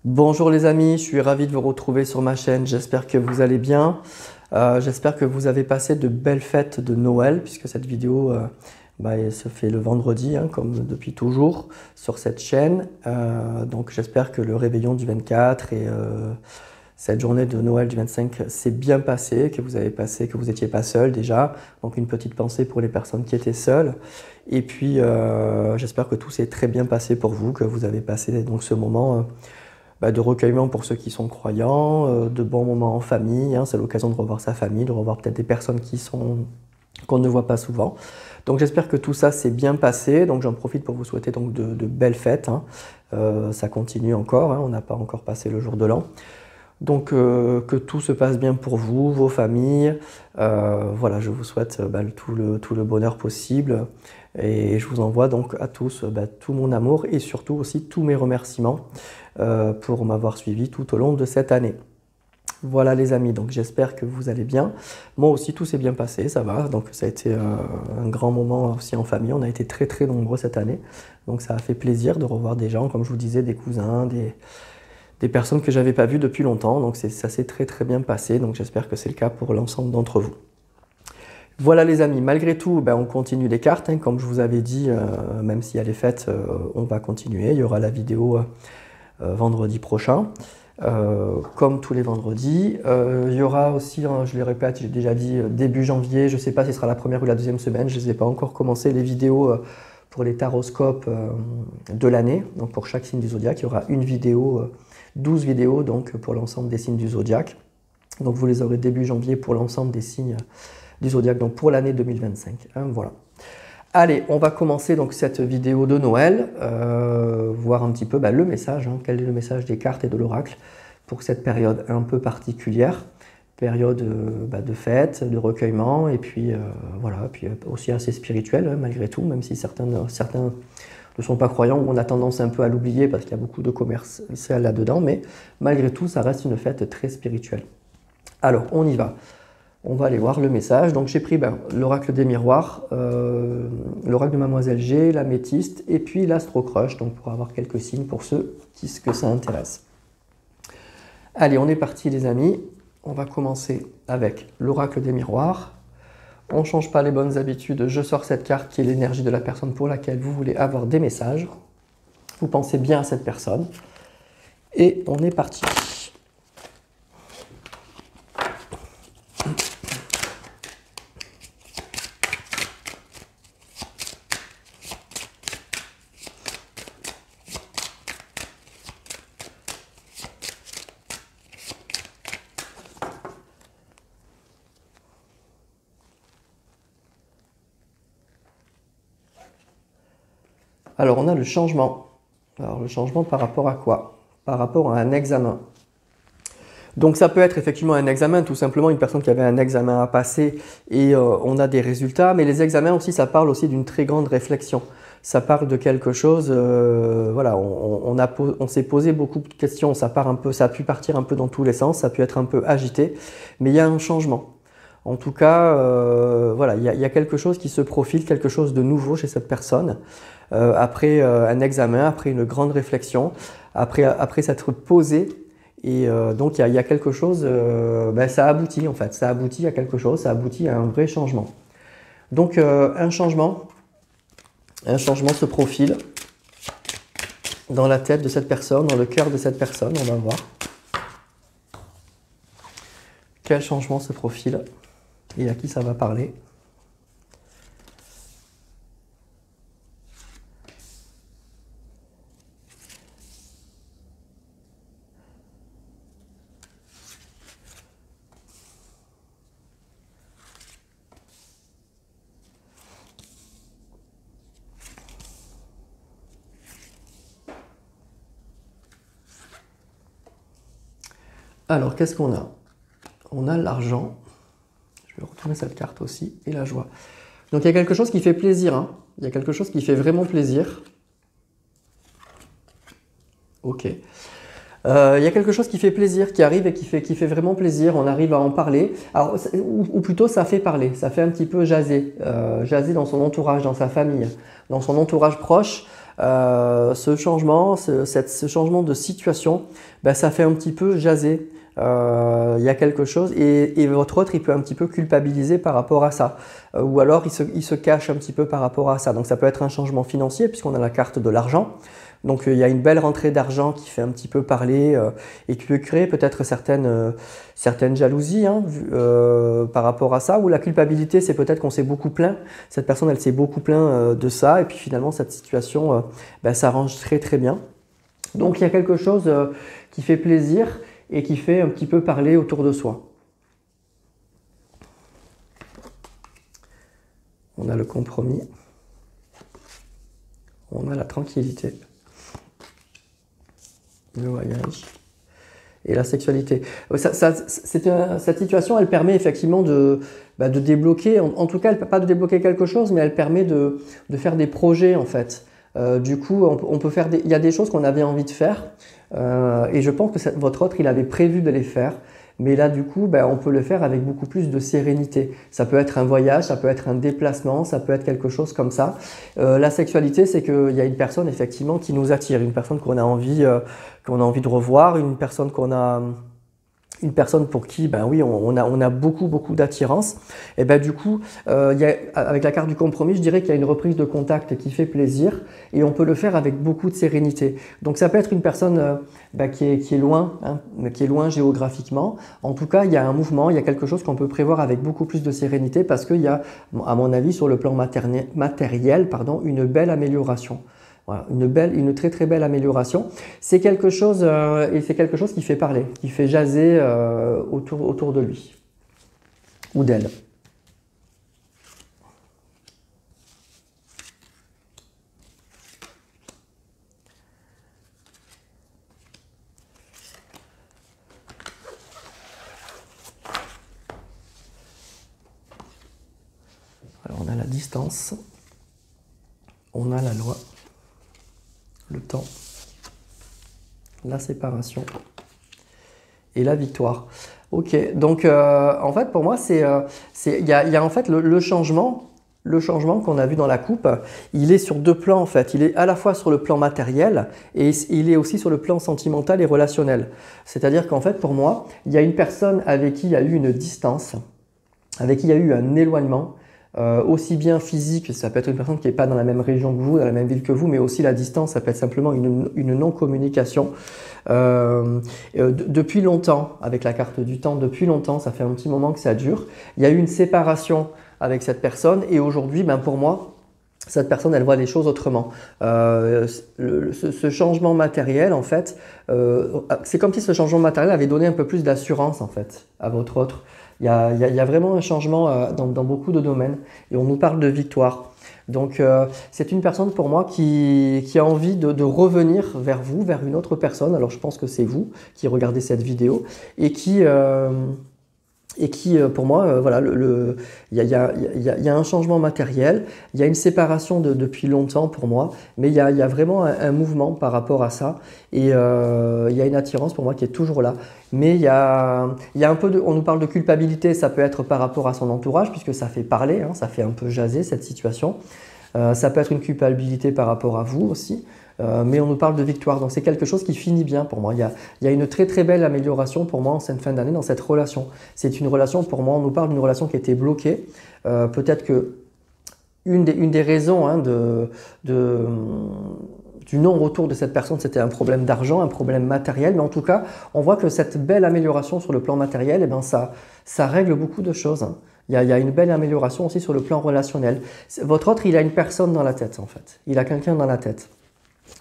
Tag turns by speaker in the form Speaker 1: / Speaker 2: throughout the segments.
Speaker 1: Bonjour les amis, je suis ravi de vous retrouver sur ma chaîne, j'espère que vous allez bien. J'espère que vous avez passé de belles fêtes de Noël, puisque cette vidéo elle se fait le vendredi, hein, comme depuis toujours, sur cette chaîne. Donc j'espère que le réveillon du 24 et cette journée de Noël du 25 s'est bien passé, que vous avez passé, que vous n'étiez pas seul déjà. Donc une petite pensée pour les personnes qui étaient seules. Et puis j'espère que tout s'est très bien passé pour vous, que vous avez passé donc ce moment de recueillement pour ceux qui sont croyants, de bons moments en famille, hein, c'est l'occasion de revoir sa famille, de revoir peut-être des personnes qu'on ne voit pas souvent. Donc j'espère que tout ça s'est bien passé, donc j'en profite pour vous souhaiter donc de belles fêtes, hein. Ça continue encore, hein, on n'a pas encore passé le jour de l'an. Donc que tout se passe bien pour vous, vos familles. Voilà, je vous souhaite tout le bonheur possible et je vous envoie donc à tous tout mon amour et surtout aussi tous mes remerciements pour m'avoir suivi tout au long de cette année. Voilà les amis, donc j'espère que vous allez bien. Moi aussi tout s'est bien passé, ça va. Donc ça a été un grand moment aussi en famille. On a été très nombreux cette année. Donc ça a fait plaisir de revoir des gens, comme je vous disais, des cousins, des personnes que j'avais pas vues depuis longtemps. Donc ça s'est très bien passé. Donc j'espère que c'est le cas pour l'ensemble d'entre vous. Voilà les amis, malgré tout, on continue les cartes. Hein, comme je vous avais dit, même s'il y a les fêtes, on va continuer. Il y aura la vidéo vendredi prochain. Comme tous les vendredis. Il y aura aussi, hein, je le répète, j'ai déjà dit début janvier, je ne sais pas si ce sera la première ou la deuxième semaine, je ne les ai pas encore commencé, les vidéos pour les taroscopes de l'année. Donc pour chaque signe du zodiaque, il y aura une vidéo, 12 vidéos donc pour l'ensemble des signes du zodiaque. Donc vous les aurez début janvier pour l'ensemble des signes du zodiaque, donc pour l'année 2025. Hein, voilà. Allez, on va commencer donc cette vidéo de Noël, voir un petit peu le message, hein, quel est le message des cartes et de l'oracle pour cette période un peu particulière, période de fête, de recueillement, et puis voilà, puis aussi assez spirituelle hein, malgré tout, même si certains ne sont pas croyants, ou on a tendance un peu à l'oublier parce qu'il y a beaucoup de commercial là-dedans, mais malgré tout, ça reste une fête très spirituelle. Alors, on y va. On va aller voir le message. Donc j'ai pris l'oracle des miroirs, l'oracle de Mademoiselle G, l'améthyste et puis l'astro-crush, donc pour avoir quelques signes pour ceux que ça intéresse. Allez, on est parti les amis. On va commencer avec l'oracle des miroirs. On ne change pas les bonnes habitudes. Je sors cette carte qui est l'énergie de la personne pour laquelle vous voulez avoir des messages. Vous pensez bien à cette personne. Et on est parti. Alors, on a le changement. Alors, le changement par rapport à quoi? Par rapport à un examen. Donc, ça peut être effectivement un examen, tout simplement une personne qui avait un examen à passer et on a des résultats. Mais les examens aussi, ça parle aussi d'une très grande réflexion. Ça parle de quelque chose, voilà, on s'est posé beaucoup de questions. Ça a pu partir un peu dans tous les sens, ça a pu être un peu agité, mais il y a un changement. En tout cas, voilà, il y a quelque chose qui se profile, quelque chose de nouveau chez cette personne. Après un examen, après une grande réflexion, après s'être posé. Et donc il y a quelque chose, ça aboutit en fait, ça aboutit à quelque chose, ça aboutit à un vrai changement. Donc un changement se profile dans la tête de cette personne, dans le cœur de cette personne, on va voir. Quel changement se profile et à qui ça va parler? Alors, qu'est-ce qu'on a? On a l'argent. Je vais retourner cette carte aussi. Et la joie. Donc, il y a quelque chose qui fait plaisir. Hein. Il y a quelque chose qui fait vraiment plaisir. Ok. Il y a quelque chose qui fait plaisir, qui arrive et qui fait vraiment plaisir. On arrive à en parler. Alors, ou plutôt, ça fait parler. Ça fait un petit peu jaser. Jaser dans son entourage, dans sa famille, dans son entourage proche. ce changement, ce changement de situation, ben, ça fait un petit peu jaser. Il y a quelque chose et votre autre il peut un petit peu culpabiliser par rapport à ça ou alors il se cache un petit peu par rapport à ça. Donc ça peut être un changement financier puisqu'on a la carte de l'argent. Donc il y a une belle rentrée d'argent qui fait un petit peu parler et qui peut créer peut-être certaines jalousies hein, par rapport à ça. Ou la culpabilité, c'est peut-être qu'on s'est beaucoup plaint. Cette personne, elle s'est beaucoup plaint de ça et puis finalement cette situation ben, s'arrange très très bien. Donc il y a quelque chose qui fait plaisir et qui fait un petit peu parler autour de soi. On a le compromis, on a la tranquillité, le voyage et la sexualité. Cette situation, elle permet effectivement de débloquer, en tout cas, pas de débloquer quelque chose, mais elle permet de faire des projets en fait. Du coup, on peut faire il y a des choses qu'on avait envie de faire et je pense que votre autre, il avait prévu de les faire. Mais là, du coup, on peut le faire avec beaucoup plus de sérénité. Ça peut être un voyage, ça peut être un déplacement, ça peut être quelque chose comme ça. La sexualité, c'est qu'il y a une personne effectivement qui nous attire, une personne qu'on a envie de revoir, une personne pour qui, ben oui, on a beaucoup d'attirance. Et ben du coup, avec la carte du compromis, je dirais qu'il y a une reprise de contact qui fait plaisir et on peut le faire avec beaucoup de sérénité. Donc ça peut être une personne qui est loin, hein, qui est loin géographiquement. En tout cas, il y a un mouvement, il y a quelque chose qu'on peut prévoir avec beaucoup plus de sérénité parce qu'il y a, à mon avis, sur le plan matériel, une belle amélioration. Voilà, une très belle amélioration. C'est quelque chose et c'est quelque chose qui fait parler, qui fait jaser autour de lui ou d'elle. Alors on a la distance, on a la loi, le temps, la séparation et la victoire. Ok, donc en fait pour moi il y a en fait le changement qu'on a vu dans la coupe, il est sur deux plans en fait. Il est à la fois sur le plan matériel et il est aussi sur le plan sentimental et relationnel. C'est-à-dire qu'en fait pour moi, il y a une personne avec qui il y a eu une distance, avec qui il y a eu un éloignement. Aussi bien physique, ça peut être une personne qui n'est pas dans la même région que vous, dans la même ville que vous, mais aussi la distance, ça peut être simplement une non-communication. Depuis longtemps, avec la carte du temps, depuis longtemps, ça fait un petit moment que ça dure. Il y a eu une séparation avec cette personne et aujourd'hui, pour moi, cette personne, elle voit les choses autrement. Ce changement matériel, en fait, c'est comme si ce changement matériel avait donné un peu plus d'assurance, en fait, à votre autre. Il y a vraiment un changement dans beaucoup de domaines et on nous parle de victoire. Donc, c'est une personne pour moi qui a envie de revenir vers vous, vers une autre personne. Alors, je pense que c'est vous qui regardez cette vidéo et qui pour moi, voilà, il y a un changement matériel, il y a une séparation depuis longtemps pour moi, mais il y a vraiment un mouvement par rapport à ça et il y a une attirance pour moi qui est toujours là. Mais il y a un peu on nous parle de culpabilité, ça peut être par rapport à son entourage puisque ça fait parler, hein, ça fait un peu jaser cette situation. Ça peut être une culpabilité par rapport à vous aussi. Mais on nous parle de victoire, donc c'est quelque chose qui finit bien pour moi. Il y a une très belle amélioration pour moi en cette fin d'année dans cette relation. C'est une relation pour moi, on nous parle d'une relation qui était bloquée. Peut-être que une des raisons hein, du non-retour de cette personne, c'était un problème d'argent, un problème matériel. Mais en tout cas, on voit que cette belle amélioration sur le plan matériel, ça règle beaucoup de choses. Hein. Il y a une belle amélioration aussi sur le plan relationnel. Votre autre, il a une personne dans la tête en fait. Il a quelqu'un dans la tête.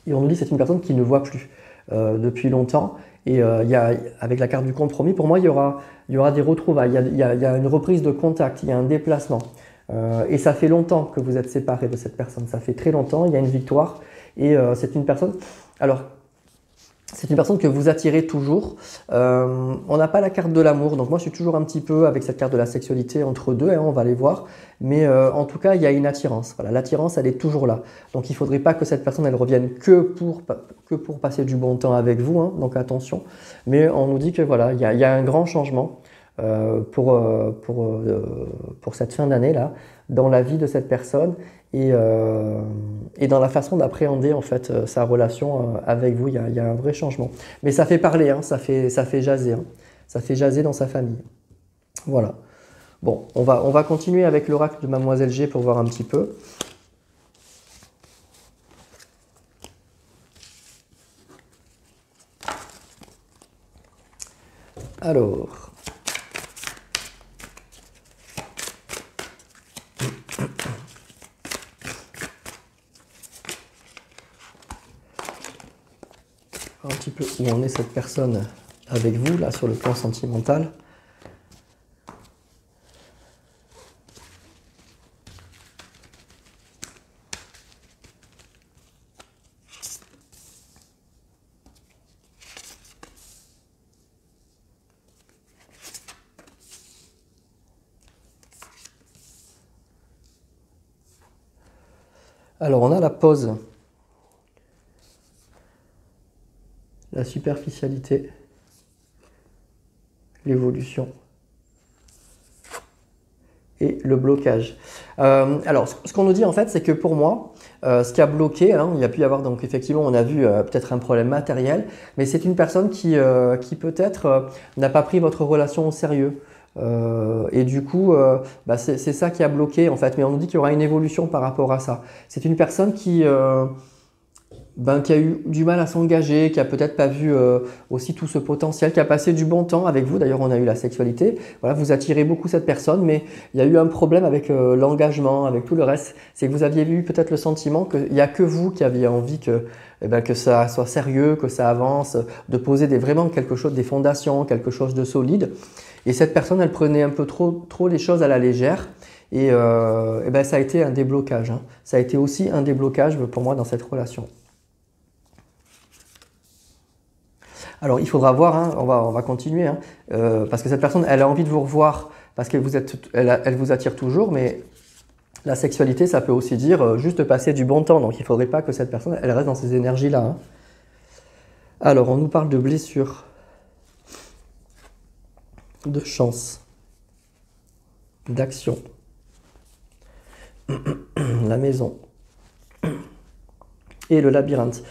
Speaker 1: Et on nous dit que c'est une personne qui ne voit plus depuis longtemps. Et avec la carte du compromis, pour moi, il y aura des retrouvailles. Il y a une reprise de contact, il y a un déplacement. Et ça fait longtemps que vous êtes séparés de cette personne. Ça fait très longtemps, il y a une victoire. Et c'est une personne... Alors, c'est une personne que vous attirez toujours. On n'a pas la carte de l'amour, donc moi je suis toujours un petit peu avec cette carte de la sexualité entre deux, hein, on va les voir. Mais en tout cas, il y a une attirance. Voilà, l'attirance, elle est toujours là. Donc il ne faudrait pas que cette personne, elle revienne que pour passer du bon temps avec vous, hein, donc attention. Mais on nous dit que voilà, il y a un grand changement pour cette fin d'année là, dans la vie de cette personne et dans la façon d'appréhender en fait sa relation avec vous. Il y a un vrai changement. Mais ça fait parler, hein, ça fait jaser, hein. Ça fait jaser dans sa famille. Voilà. Bon, on va continuer avec l'oracle de Mademoiselle G pour voir un petit peu. Alors, un petit peu où en est cette personne avec vous, là, sur le plan sentimental. Alors, on a la pause, la superficialité, l'évolution et le blocage. Alors, ce qu'on nous dit en fait, c'est que pour moi, ce qui a bloqué, hein, il y a pu y avoir, donc effectivement, on a vu peut-être un problème matériel, mais c'est une personne qui peut-être n'a pas pris votre relation au sérieux. Et du coup, bah, c'est ça qui a bloqué en fait, mais on nous dit qu'il y aura une évolution par rapport à ça. C'est une personne qui a eu du mal à s'engager, qui a peut-être pas vu aussi tout ce potentiel, qui a passé du bon temps avec vous. D'ailleurs, on a eu la sexualité. Voilà, vous attirez beaucoup cette personne, mais il y a eu un problème avec l'engagement, avec tout le reste. C'est que vous aviez eu peut-être le sentiment qu'il n'y a que vous qui aviez envie que ça soit sérieux, que ça avance, de poser vraiment quelque chose, des fondations, quelque chose de solide. Et cette personne, elle prenait un peu trop les choses à la légère. Et ben, ça a été un déblocage, hein. Ça a été aussi un déblocage pour moi dans cette relation. Alors, il faudra voir, hein, on va continuer, hein, parce que cette personne, elle a envie de vous revoir, parce qu'elle elle vous attire toujours, mais la sexualité, ça peut aussi dire juste passer du bon temps. Donc, il ne faudrait pas que cette personne, elle reste dans ces énergies-là, hein. Alors, on nous parle de blessures, de chance, d'action, la maison et le labyrinthe.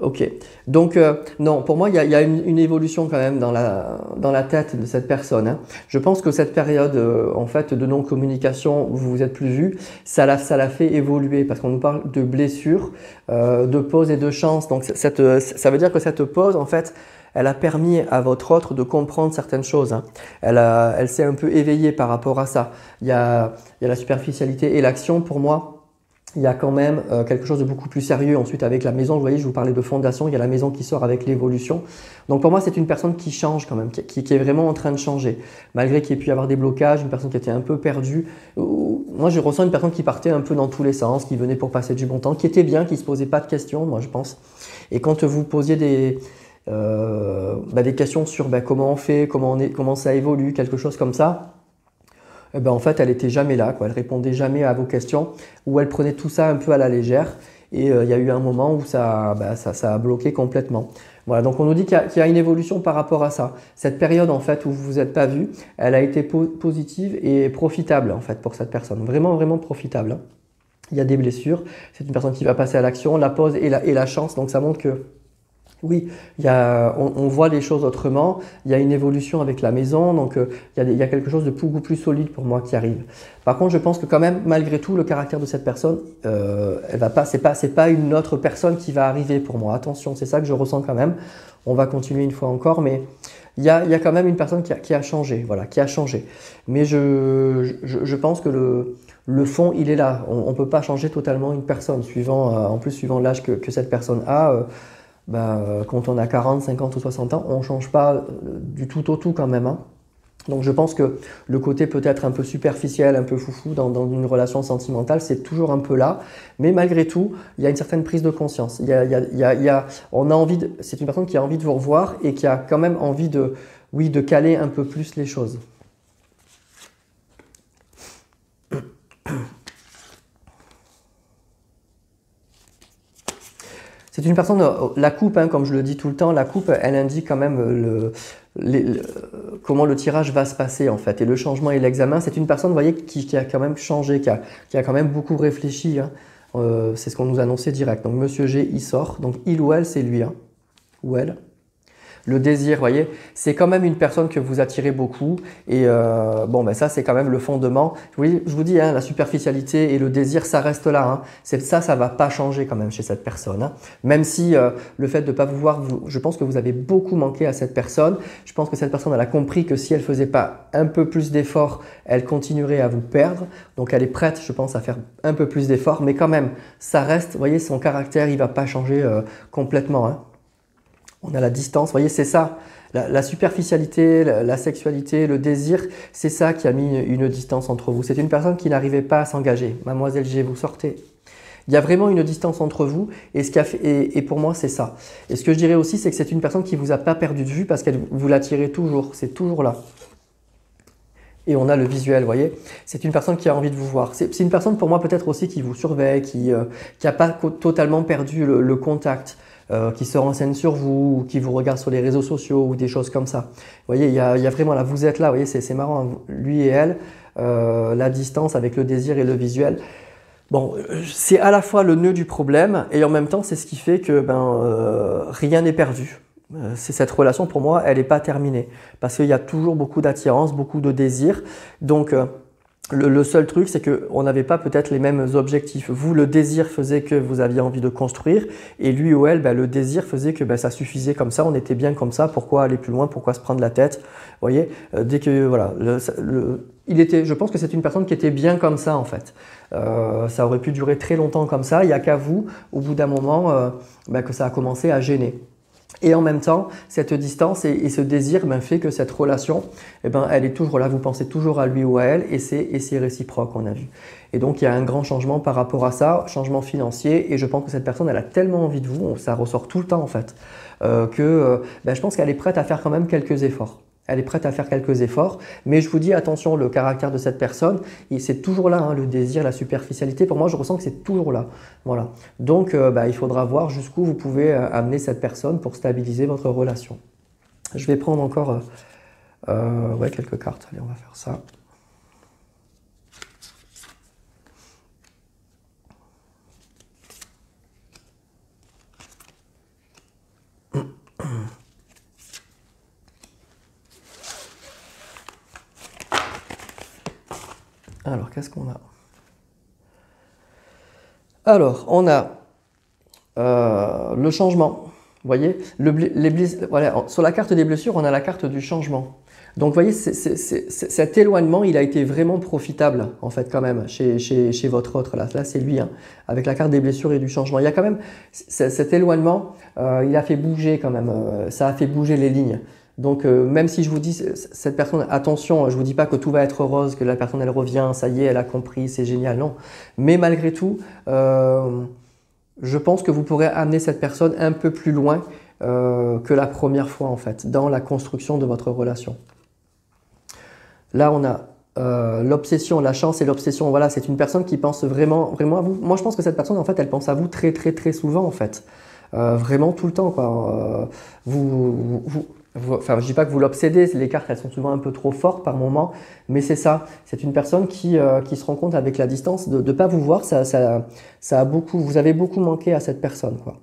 Speaker 1: Ok, donc non, pour moi, il y a une évolution quand même dans la tête de cette personne, hein. Je pense que cette période en fait de non-communication où vous vous êtes plus vus, ça l'a fait évoluer parce qu'on nous parle de blessures, de pause et de chance. Donc ça veut dire que cette pause, en fait, elle a permis à votre autre de comprendre certaines choses, hein. Elle s'est un peu éveillée par rapport à ça. Il y a la superficialité et l'action pour moi. Il y a quand même quelque chose de beaucoup plus sérieux. Ensuite, avec la maison, vous voyez, je vous parlais de fondation, il y a la maison qui sort avec l'évolution. Donc pour moi, c'est une personne qui change quand même, qui est vraiment en train de changer. Malgré qu'il y ait pu y avoir des blocages, une personne qui était un peu perdue. Moi, je ressens une personne qui partait un peu dans tous les sens, qui venait pour passer du bon temps, qui était bien, qui ne se posait pas de questions, moi je pense. Et quand vous posiez des questions sur comment on fait, comment ça évolue, quelque chose comme ça, eh ben, en fait, elle était jamais là, quoi. Elle répondait jamais à vos questions, ou elle prenait tout ça un peu à la légère. Et il y a eu un moment où ça a bloqué complètement. Voilà, donc on nous dit qu'il y a une évolution par rapport à ça. Cette période en fait où vous vous êtes pas vu, elle a été positive et profitable en fait pour cette personne. Vraiment, vraiment profitable, hein. Il y a des blessures. C'est une personne qui va passer à l'action, la pause et la chance. Donc ça montre que oui, on voit les choses autrement, il y a une évolution avec la maison, donc il y a quelque chose de beaucoup plus solide pour moi qui arrive. Par contre, je pense que quand même, malgré tout, le caractère de cette personne, c'est pas une autre personne qui va arriver pour moi. Attention, c'est ça que je ressens quand même. On va continuer une fois encore, mais il y a quand même une personne qui a changé, voilà, qui a changé. Mais je pense que le fond, il est là. On ne peut pas changer totalement une personne, en plus suivant l'âge que cette personne a. Quand on a 40, 50 ou 60 ans, on ne change pas du tout au tout quand même, hein. Donc je pense que le côté peut-être un peu superficiel, un peu foufou dans une relation sentimentale, c'est toujours un peu là. Mais malgré tout, il y a une certaine prise de conscience. C'est une personne qui a envie de vous revoir et qui a quand même envie de caler un peu plus les choses. C'est une personne, la coupe, hein, comme je le dis tout le temps, la coupe, elle indique quand même comment le tirage va se passer en fait. Et le changement et l'examen, c'est une personne, vous voyez, qui a quand même changé, qui a quand même beaucoup réfléchi. Hein. C'est ce qu'on nous annonçait direct. Donc Monsieur G, il sort. Donc il ou elle, c'est lui. Hein. Ou elle. Le désir, vous voyez, c'est quand même une personne que vous attirez beaucoup. Et bon, ben ça, c'est quand même le fondement. Oui, je vous dis, hein, la superficialité et le désir, ça reste là. Hein. Ça ne va pas changer quand même chez cette personne. Hein. Même si le fait de ne pas vous voir, je pense que vous avez beaucoup manqué à cette personne. Je pense que cette personne, elle a compris que si elle ne faisait pas un peu plus d'efforts, elle continuerait à vous perdre. Donc, elle est prête, je pense, à faire un peu plus d'efforts. Mais quand même, ça reste, vous voyez, son caractère, il ne va pas changer complètement. Hein. On a la distance, vous voyez, c'est ça. La superficialité, la sexualité, le désir, c'est ça qui a mis une distance entre vous. C'est une personne qui n'arrivait pas à s'engager. Mademoiselle G, vous sortez. Il y a vraiment une distance entre vous et pour moi, c'est ça. Et ce que je dirais aussi, c'est que c'est une personne qui ne vous a pas perdu de vue parce qu'elle vous l'attirez toujours. C'est toujours là. Et on a le visuel, vous voyez. C'est une personne qui a envie de vous voir. C'est une personne, pour moi, peut-être aussi qui vous surveille, qui n'a pas totalement perdu le contact. Qui se renseignent sur vous, ou qui vous regardent sur les réseaux sociaux ou des choses comme ça. Vous voyez, il y a vraiment là, vous êtes là, vous voyez, c'est marrant, hein, lui et elle, la distance avec le désir et le visuel. Bon, c'est à la fois le nœud du problème et en même temps, c'est ce qui fait que rien n'est perdu. C'est cette relation, pour moi, elle n'est pas terminée parce qu'il y a toujours beaucoup d'attirance, beaucoup de désir. Donc, le seul truc, c'est qu'on n'avait pas peut-être les mêmes objectifs. Vous, le désir faisait que vous aviez envie de construire et lui ou elle, le désir faisait que ça suffisait comme ça, on était bien comme ça, pourquoi aller plus loin, pourquoi se prendre la tête. Vous voyez, dès que, voilà, je pense que c'est une personne qui était bien comme ça en fait. Ça aurait pu durer très longtemps comme ça, il n'y a qu'à vous, au bout d'un moment, que ça a commencé à gêner. Et en même temps, cette distance et ce désir fait que cette relation, elle est toujours là, vous pensez toujours à lui ou à elle et c'est réciproque, on a vu. Et donc, il y a un grand changement par rapport à ça, changement financier et je pense que cette personne, elle a tellement envie de vous, ça ressort tout le temps en fait, je pense qu'elle est prête à faire quand même quelques efforts. Elle est prête à faire quelques efforts, mais je vous dis attention, le caractère de cette personne, c'est toujours là, hein, le désir, la superficialité. Pour moi, je ressens que c'est toujours là. Voilà. Donc, il faudra voir jusqu'où vous pouvez amener cette personne pour stabiliser votre relation. Je vais prendre encore quelques cartes. Allez, on va faire ça. Alors, qu'est-ce qu'on a? Alors, on a le changement. Vous voyez, voilà, sur la carte des blessures, on a la carte du changement. Donc, vous voyez, cet éloignement, il a été vraiment profitable, en fait, quand même, chez votre autre. Là, c'est lui, hein, avec la carte des blessures et du changement. Il y a quand même cet éloignement, il a fait bouger quand même, ça a fait bouger les lignes. Donc, même si je vous dis, cette personne, attention, je ne vous dis pas que tout va être rose, que la personne, elle revient, ça y est, elle a compris, c'est génial, non. Mais malgré tout, je pense que vous pourrez amener cette personne un peu plus loin que la première fois, en fait, dans la construction de votre relation. Là, on a l'obsession, la chance et l'obsession. Voilà, c'est une personne qui pense vraiment à vous. Moi, je pense que cette personne, en fait, elle pense à vous très, très, très souvent, en fait. Vraiment tout le temps, quoi. Enfin, je dis pas que vous l'obsédez, les cartes, elles sont souvent un peu trop fortes par moment, mais c'est ça. C'est une personne qui se rend compte avec la distance de ne pas vous voir. Vous avez beaucoup manqué à cette personne, quoi.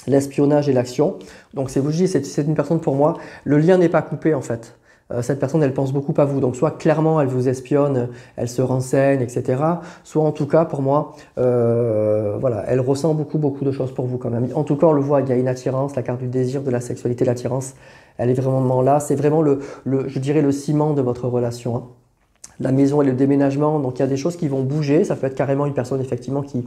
Speaker 1: L'espionnage et l'action. Donc, je vous dis, c'est une personne pour moi. Le lien n'est pas coupé, en fait. Cette personne, elle pense beaucoup à vous. Donc, soit clairement, elle vous espionne, elle se renseigne, etc. Soit, en tout cas, pour moi, voilà, elle ressent beaucoup de choses pour vous quand même. En tout cas, on le voit, il y a une attirance, la carte du désir, de la sexualité, l'attirance, elle est vraiment là. C'est vraiment, je dirais, le ciment de votre relation. Hein. La maison et le déménagement, donc il y a des choses qui vont bouger. Ça peut être carrément une personne, effectivement, qui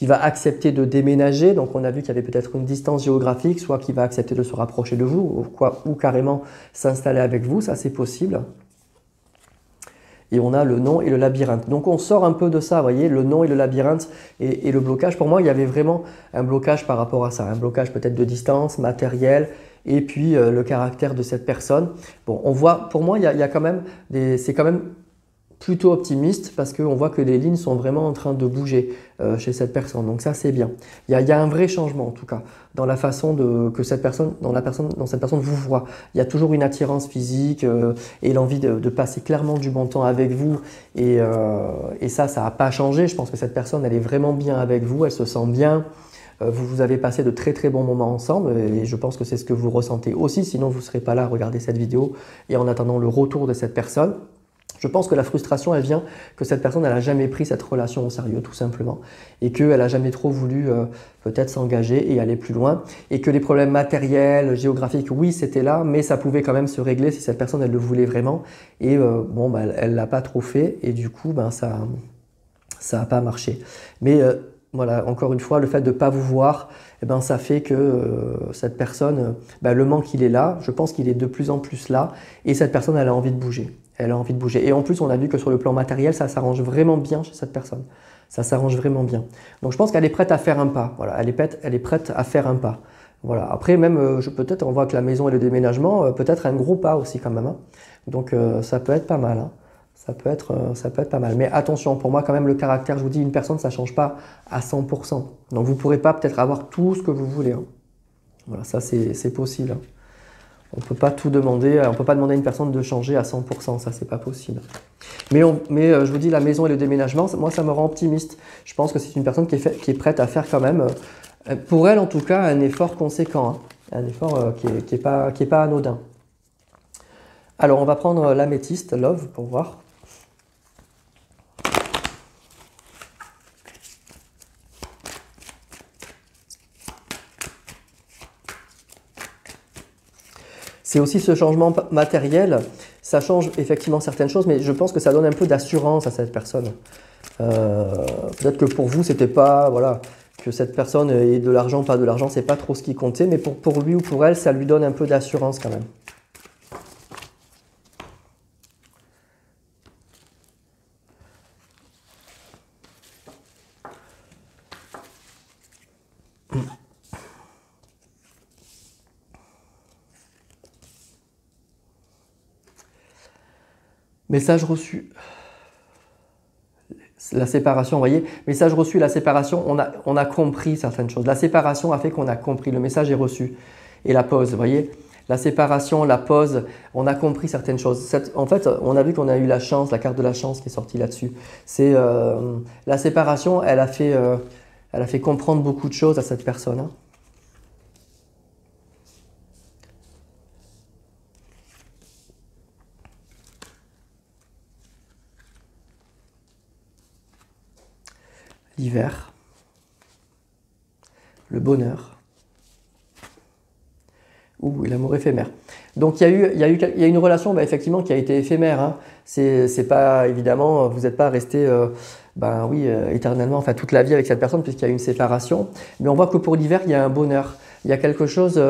Speaker 1: va accepter de déménager. Donc, on a vu qu'il y avait peut-être une distance géographique, soit qui va accepter de se rapprocher de vous, ou carrément s'installer avec vous. Ça, c'est possible. Et on a le non et le labyrinthe. Donc, on sort un peu de ça, vous voyez, le non et le labyrinthe et le blocage. Pour moi, il y avait vraiment un blocage par rapport à ça. Un blocage peut-être de distance, matériel, et puis le caractère de cette personne. Bon, on voit, pour moi, il y a quand même c'est quand même plutôt optimiste parce qu'on voit que les lignes sont vraiment en train de bouger chez cette personne. Donc ça, c'est bien. Il y a un vrai changement en tout cas dans la façon que cette personne, dans cette personne vous voit. Il y a toujours une attirance physique et l'envie de passer clairement du bon temps avec vous. Et ça n'a pas changé. Je pense que cette personne, elle est vraiment bien avec vous, elle se sent bien. Vous avez passé de très très bons moments ensemble et je pense que c'est ce que vous ressentez aussi. Sinon, vous ne serez pas là à regarder cette vidéo et en attendant le retour de cette personne. Je pense que la frustration, elle vient que cette personne, elle n'a jamais pris cette relation au sérieux, tout simplement. Et qu'elle n'a jamais trop voulu peut-être s'engager et aller plus loin. Et que les problèmes matériels, géographiques, oui, c'était là, mais ça pouvait quand même se régler si cette personne, elle le voulait vraiment. Et bon, bah, elle ne l'a pas trop fait et du coup, ben, ça n'a pas marché. Mais voilà, encore une fois, le fait de ne pas vous voir, eh ben, ça fait que cette personne, ben, le manque, il est là. Je pense qu'il est de plus en plus là. Et cette personne, elle a envie de bouger. Elle a envie de bouger. Et en plus, on a vu que sur le plan matériel, ça s'arrange vraiment bien chez cette personne. Ça s'arrange vraiment bien. Donc, je pense qu'elle est prête à faire un pas. Voilà, elle est prête à faire un pas. Voilà. Après, même, peut-être, on voit que la maison et le déménagement, peut-être un gros pas aussi quand même. Hein. Donc, ça peut être pas mal. Hein. Ça peut être pas mal. Mais attention, pour moi, quand même, le caractère, je vous dis, une personne, ça ne change pas à 100%. Donc, vous ne pourrez pas peut-être avoir tout ce que vous voulez. Hein. Voilà, ça, c'est possible. Hein. On ne peut pas tout demander, on ne peut pas demander à une personne de changer à 100%, ça, c'est pas possible. Mais je vous dis, la maison et le déménagement, moi, ça me rend optimiste. Je pense que c'est une personne qui est prête à faire quand même, pour elle en tout cas, un effort conséquent. Hein. Un effort qui est pas anodin. Alors, on va prendre l'améthyste, Love, pour voir. C'est aussi ce changement matériel, ça change effectivement certaines choses, mais je pense que ça donne un peu d'assurance à cette personne. Peut-être que pour vous, c'était pas, voilà, que cette personne ait de l'argent, pas de l'argent, c'est pas trop ce qui comptait, mais pour lui ou pour elle, ça lui donne un peu d'assurance quand même. Message reçu. La séparation, vous voyez, message reçu, la séparation, on a compris certaines choses. La séparation a fait qu'on a compris, le message est reçu. Et la pause, vous voyez, la séparation, la pause, on a compris certaines choses. En fait, on a vu qu'on a eu la chance, la carte de la chance qui est sortie là-dessus. C'est la séparation, elle a fait comprendre beaucoup de choses à cette personne. Hein. L'hiver, le bonheur, ou l'amour éphémère. Donc il y a une relation effectivement qui a été éphémère. Hein. C'est pas évidemment, vous n'êtes pas resté éternellement, enfin toute la vie avec cette personne puisqu'il y a eu une séparation. Mais on voit que pour l'hiver, il y a un bonheur. Il y a quelque chose,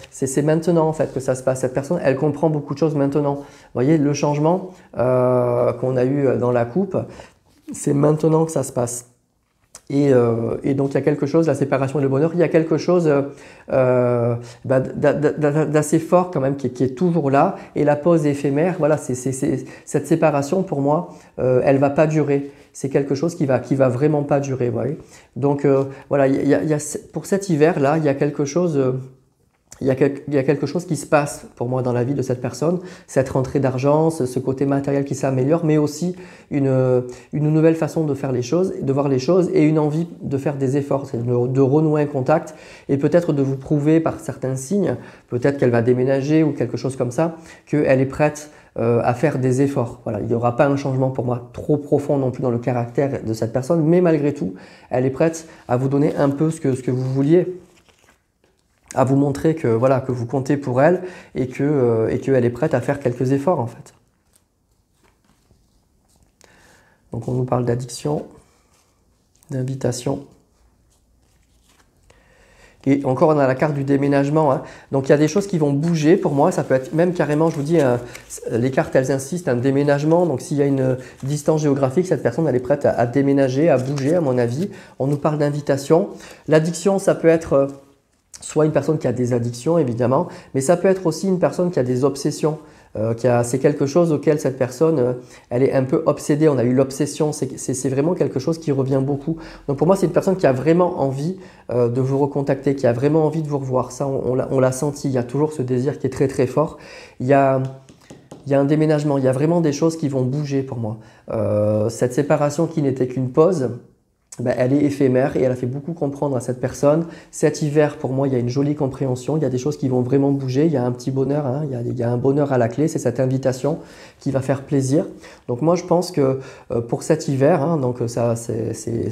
Speaker 1: c'est maintenant en fait que ça se passe. Cette personne, elle comprend beaucoup de choses maintenant. Vous voyez, le changement qu'on a eu dans la coupe, c'est maintenant que ça se passe. Et donc il y a quelque chose, la séparation et le bonheur, il y a quelque chose d'assez fort quand même qui est toujours là. Et la pause éphémère, voilà, cette séparation pour moi, elle va pas durer. C'est quelque chose qui va vraiment pas durer. Vous voyez. Donc voilà, pour cet hiver là, il y a quelque chose. Il y a quelque chose qui se passe pour moi dans la vie de cette personne, cette rentrée d'argent, ce côté matériel qui s'améliore, mais aussi une nouvelle façon de faire les choses, de voir les choses et une envie de faire des efforts, de renouer un contact et peut-être de vous prouver par certains signes, peut-être qu'elle va déménager ou quelque chose comme ça, qu'elle est prête à faire des efforts. Voilà, il n'y aura pas un changement pour moi trop profond non plus dans le caractère de cette personne, mais malgré tout, elle est prête à vous donner un peu ce que vous vouliez, à vous montrer que, voilà, que vous comptez pour elle et qu'elle est prête à faire quelques efforts en fait. Donc on nous parle d'addiction, d'invitation. Et encore on a la carte du déménagement. Hein. Donc il y a des choses qui vont bouger pour moi. Ça peut être même carrément, je vous dis, les cartes elles insistent, un déménagement. Donc s'il y a une distance géographique, cette personne elle est prête à déménager, à bouger à mon avis. On nous parle d'invitation. L'addiction ça peut être... soit une personne qui a des addictions évidemment, mais ça peut être aussi une personne qui a des obsessions. C'est quelque chose auquel cette personne, elle est un peu obsédée. On a eu l'obsession, c'est vraiment quelque chose qui revient beaucoup. Donc pour moi, c'est une personne qui a vraiment envie de vous recontacter, qui a vraiment envie de vous revoir. Ça, on l'a senti. Il y a toujours ce désir qui est très très fort. Il y a un déménagement, il y a vraiment des choses qui vont bouger pour moi. Cette séparation qui n'était qu'une pause, ben, elle est éphémère et elle a fait beaucoup comprendre à cette personne. Cet hiver, pour moi, il y a une jolie compréhension. Il y a des choses qui vont vraiment bouger. Il y a un petit bonheur, hein. Il y a un bonheur à la clé. C'est cette invitation qui va faire plaisir. Donc moi, je pense que pour cet hiver, hein, donc ça,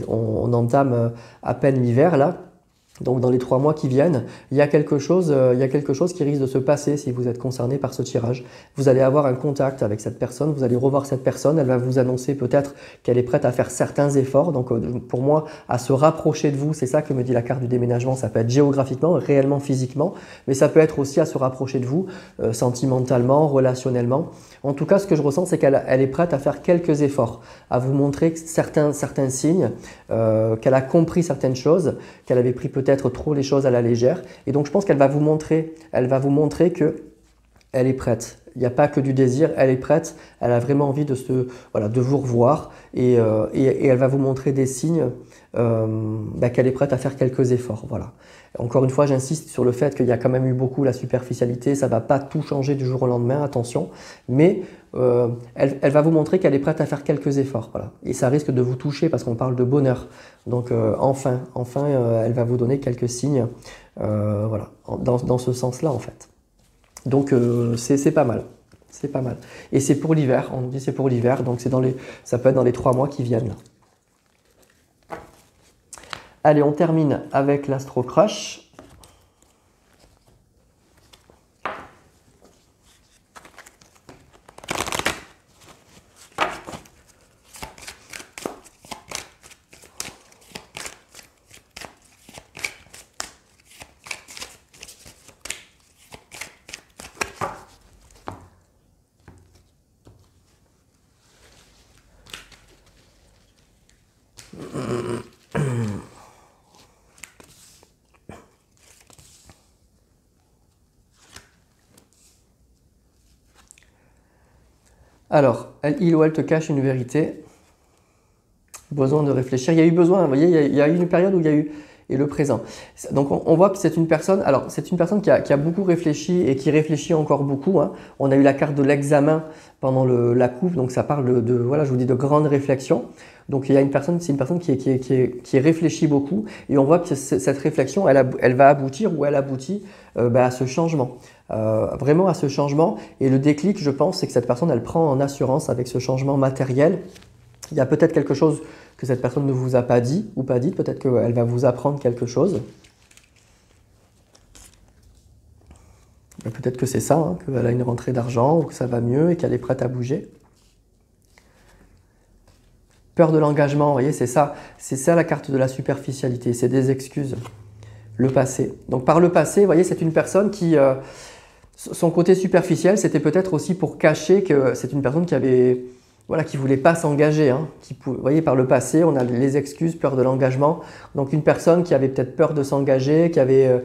Speaker 1: on entame à peine l'hiver là. Donc dans les 3 mois qui viennent, il y a quelque chose qui risque de se passer si vous êtes concerné par ce tirage. Vous allez avoir un contact avec cette personne, vous allez revoir cette personne, elle va vous annoncer peut-être qu'elle est prête à faire certains efforts. Donc pour moi, à se rapprocher de vous, c'est ça que me dit la carte du déménagement. Ça peut être géographiquement, réellement physiquement, mais ça peut être aussi à se rapprocher de vous, sentimentalement, relationnellement. En tout cas, ce que je ressens, c'est qu'elle est prête à faire quelques efforts, à vous montrer certains signes, qu'elle a compris certaines choses, qu'elle avait pris peut-être trop les choses à la légère. Et donc, je pense qu'elle va vous montrer que elle est prête. Il n'y a pas que du désir, elle est prête, elle a vraiment envie de vous revoir et elle va vous montrer des signes qu'elle est prête à faire quelques efforts. Voilà. Encore une fois, j'insiste sur le fait qu'il y a quand même eu beaucoup la superficialité, ça ne va pas tout changer du jour au lendemain, attention, mais elle va vous montrer qu'elle est prête à faire quelques efforts. Voilà. Et ça risque de vous toucher parce qu'on parle de bonheur. Donc enfin, elle va vous donner quelques signes voilà, dans ce sens-là en fait. Donc c'est pas mal, c'est pas mal. Et c'est pour l'hiver, on nous dit c'est pour l'hiver, donc ça peut être dans les 3 mois qui viennent. Allez, on termine avec l'Astro Crush. Alors, il ou elle te cache une vérité. Besoin de réfléchir. Il y a eu besoin, vous voyez, il y a eu une période où il y a eu et le présent. Donc on voit que c'est une personne, alors c'est une personne qui a beaucoup réfléchi et qui réfléchit encore beaucoup. Hein. On a eu la carte de l'examen pendant la coupe, donc ça parle voilà, je vous dis de grandes réflexions. Donc il y a c'est une personne qui réfléchit beaucoup et on voit que cette réflexion, elle va aboutir ou elle aboutit à ce changement. Vraiment à ce changement et le déclic, je pense, c'est que cette personne, elle prend en assurance avec ce changement matériel. Il y a peut-être quelque chose que cette personne ne vous a pas dit ou pas dit, peut-être qu'elle va vous apprendre quelque chose. Peut-être que c'est ça, hein, qu'elle a une rentrée d'argent ou que ça va mieux et qu'elle est prête à bouger. Peur de l'engagement, vous voyez, c'est ça la carte de la superficialité, c'est des excuses. Le passé. Donc par le passé, vous voyez, c'est une personne qui, son côté superficiel, c'était peut-être aussi pour cacher que c'est une personne qui avait, voilà, qui voulait pas s'engager. Hein, vous voyez, par le passé, on a les excuses, peur de l'engagement. Donc une personne qui avait peut-être peur de s'engager, qui avait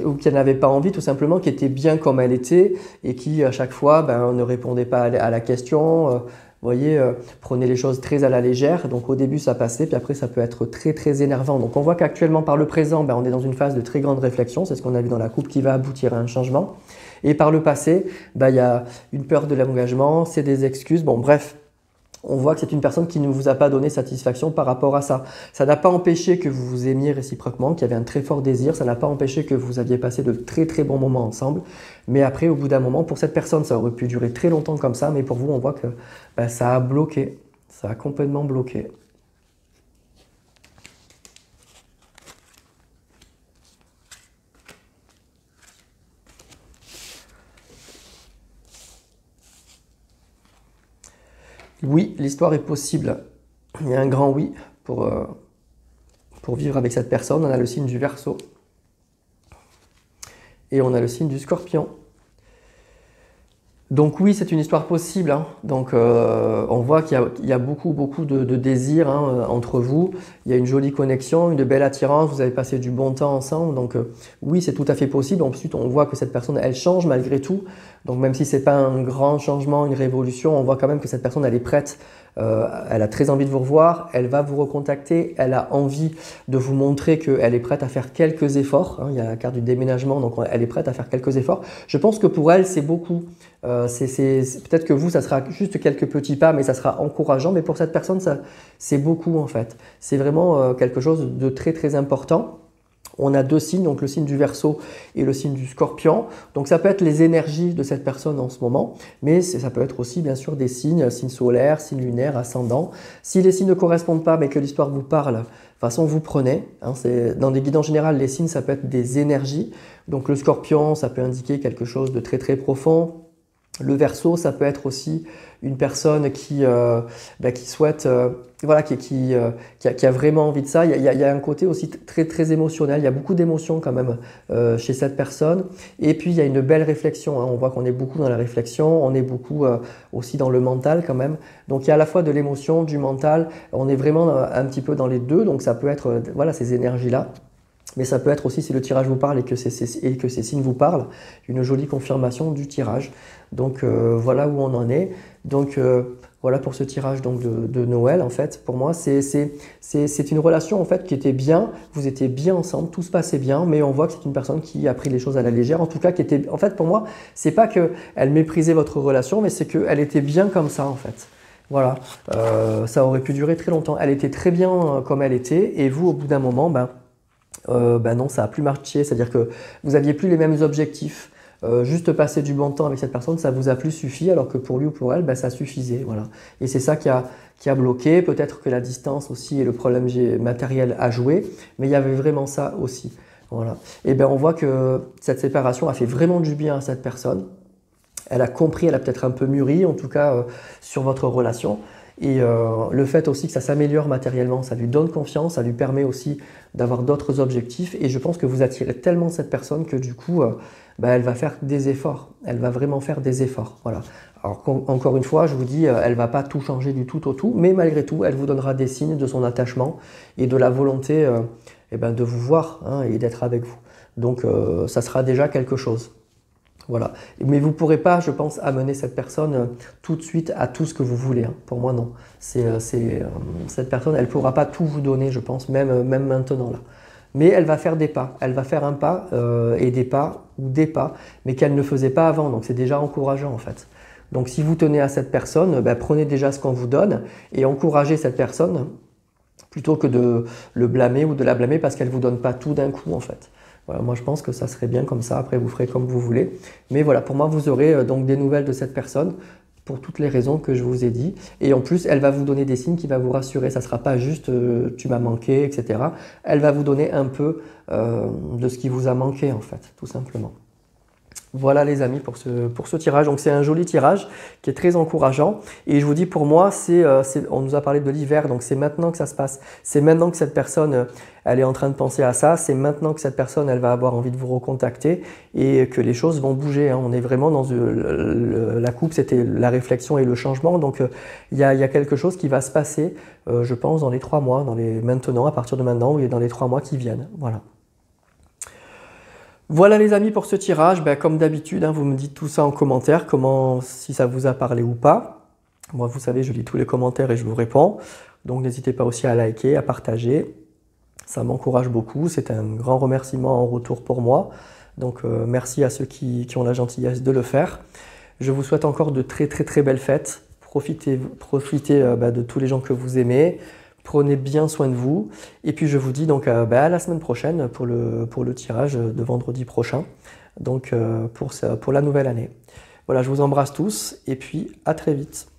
Speaker 1: ou qui n'avait pas envie, tout simplement, qui était bien comme elle était et qui à chaque fois ne répondait pas à la question. Vous voyez, prenez les choses très à la légère. Donc au début ça passait, puis après ça peut être très très énervant. Donc on voit qu'actuellement par le présent, on est dans une phase de très grande réflexion. C'est ce qu'on a vu dans la coupe qui va aboutir à un changement. Et par le passé, il y a une peur de l'engagement, c'est des excuses. Bon bref, on voit que c'est une personne qui ne vous a pas donné satisfaction par rapport à ça. Ça n'a pas empêché que vous vous aimiez réciproquement, qu'il y avait un très fort désir. Ça n'a pas empêché que vous aviez passé de très très bons moments ensemble. Mais après, au bout d'un moment, pour cette personne, ça aurait pu durer très longtemps comme ça. Mais pour vous, on voit que ça a bloqué. Ça a complètement bloqué. Oui, l'histoire est possible. Il y a un grand oui pour vivre avec cette personne. On a le signe du Verseau. Et on a le signe du Scorpion. Donc oui, c'est une histoire possible. Hein. Donc on voit qu'il y a beaucoup de désir entre vous. Il y a une jolie connexion, une belle attirance. Vous avez passé du bon temps ensemble. Donc oui, c'est tout à fait possible. Ensuite, on voit que cette personne, elle change malgré tout. Donc même si ce n'est pas un grand changement, une révolution, on voit quand même que cette personne, elle est prête, elle a très envie de vous revoir, elle va vous recontacter, elle a envie de vous montrer qu'elle est prête à faire quelques efforts. Hein, il y a la carte du déménagement, donc elle est prête à faire quelques efforts. Je pense que pour elle, c'est beaucoup. Peut-être que vous, ça sera juste quelques petits pas, mais ça sera encourageant. Mais pour cette personne, c'est beaucoup en fait. C'est vraiment quelque chose de très très important. On a deux signes, donc le signe du Verseau et le signe du Scorpion. Donc ça peut être les énergies de cette personne en ce moment, mais ça peut être aussi bien sûr des signes solaires, signes lunaires, ascendants. Si les signes ne correspondent pas, mais que l'histoire vous parle, de toute façon vous prenez. Hein, dans des guides en général, les signes ça peut être des énergies. Donc le Scorpion, ça peut indiquer quelque chose de très très profond. Le Verseau, ça peut être aussi une personne qui souhaite, voilà, qui a vraiment envie de ça. Il y a un côté aussi très, très émotionnel. Il y a beaucoup d'émotions quand même chez cette personne. Et puis, il y a une belle réflexion. Hein. On voit qu'on est beaucoup dans la réflexion. On est beaucoup aussi dans le mental quand même. Donc, il y a à la fois de l'émotion, du mental. On est vraiment un petit peu dans les deux. Donc, ça peut être voilà, ces énergies-là. Mais ça peut être aussi, si le tirage vous parle et que ces signes vous parlent, une jolie confirmation du tirage. Donc voilà où on en est. Donc voilà pour ce tirage donc, de Noël. En fait, pour moi, c'est une relation en fait, qui était bien. Vous étiez bien ensemble, tout se passait bien, mais on voit que c'est une personne qui a pris les choses à la légère. En tout cas, qui était, en fait, pour moi, c'est pas qu'elle méprisait votre relation, mais c'est qu'elle était bien comme ça en fait. Voilà, ça aurait pu durer très longtemps. Elle était très bien comme elle était, et vous, au bout d'un moment, non, ça n'a plus marché, c'est-à-dire que vous n'aviez plus les mêmes objectifs. Juste passer du bon temps avec cette personne, ça vous a plus suffi, alors que pour lui ou pour elle, ça suffisait. Voilà. Et c'est ça qui a bloqué. Peut-être que la distance aussi et le problème matériel a joué, mais il y avait vraiment ça aussi. Voilà. Et on voit que cette séparation a fait vraiment du bien à cette personne. Elle a compris, elle a peut-être un peu mûri, en tout cas sur votre relation. Et le fait aussi que ça s'améliore matériellement, ça lui donne confiance, ça lui permet aussi d'avoir d'autres objectifs. Et je pense que vous attirez tellement cette personne que du coup, elle va faire des efforts. Elle va vraiment faire des efforts. Voilà. Alors encore une fois, je vous dis, elle ne va pas tout changer du tout au tout, mais malgré tout, elle vous donnera des signes de son attachement et de la volonté de vous voir et d'être avec vous. Donc ça sera déjà quelque chose. Voilà. Mais vous ne pourrez pas, je pense, amener cette personne tout de suite à tout ce que vous voulez. Hein. Pour moi, non. Cette personne, elle ne pourra pas tout vous donner, je pense, même maintenant. Là. Mais elle va faire des pas. Elle va faire un pas et des pas ou des pas, mais qu'elle ne faisait pas avant. Donc, c'est déjà encourageant, en fait. Donc, si vous tenez à cette personne, prenez déjà ce qu'on vous donne et encouragez cette personne plutôt que de le blâmer ou de la blâmer parce qu'elle ne vous donne pas tout d'un coup, en fait. Voilà, moi, je pense que ça serait bien comme ça. Après, vous ferez comme vous voulez. Mais voilà, pour moi, vous aurez donc des nouvelles de cette personne pour toutes les raisons que je vous ai dit. Et en plus, elle va vous donner des signes qui vont vous rassurer. Ça ne sera pas juste tu m'as manqué, etc. Elle va vous donner un peu de ce qui vous a manqué, en fait, tout simplement. Voilà les amis pour ce tirage. Donc c'est un joli tirage qui est très encourageant. Et je vous dis pour moi, on nous a parlé de l'hiver, donc c'est maintenant que ça se passe. C'est maintenant que cette personne, elle est en train de penser à ça. C'est maintenant que cette personne, elle va avoir envie de vous recontacter et que les choses vont bouger. Hein. On est vraiment dans la coupe, c'était la réflexion et le changement. Donc il y a quelque chose qui va se passer, je pense, dans les 3 mois, à partir de maintenant, et dans les 3 mois qui viennent. Voilà. Voilà les amis pour ce tirage, comme d'habitude, vous me dites tout ça en commentaire, si ça vous a parlé ou pas. Moi vous savez, je lis tous les commentaires et je vous réponds, donc n'hésitez pas aussi à liker, à partager, ça m'encourage beaucoup, c'est un grand remerciement en retour pour moi, donc merci à ceux qui ont la gentillesse de le faire. Je vous souhaite encore de très très très belles fêtes, profitez de tous les gens que vous aimez. Prenez bien soin de vous. Et puis je vous dis donc à la semaine prochaine pour le tirage de vendredi prochain. Donc pour la nouvelle année. Voilà, je vous embrasse tous et puis à très vite.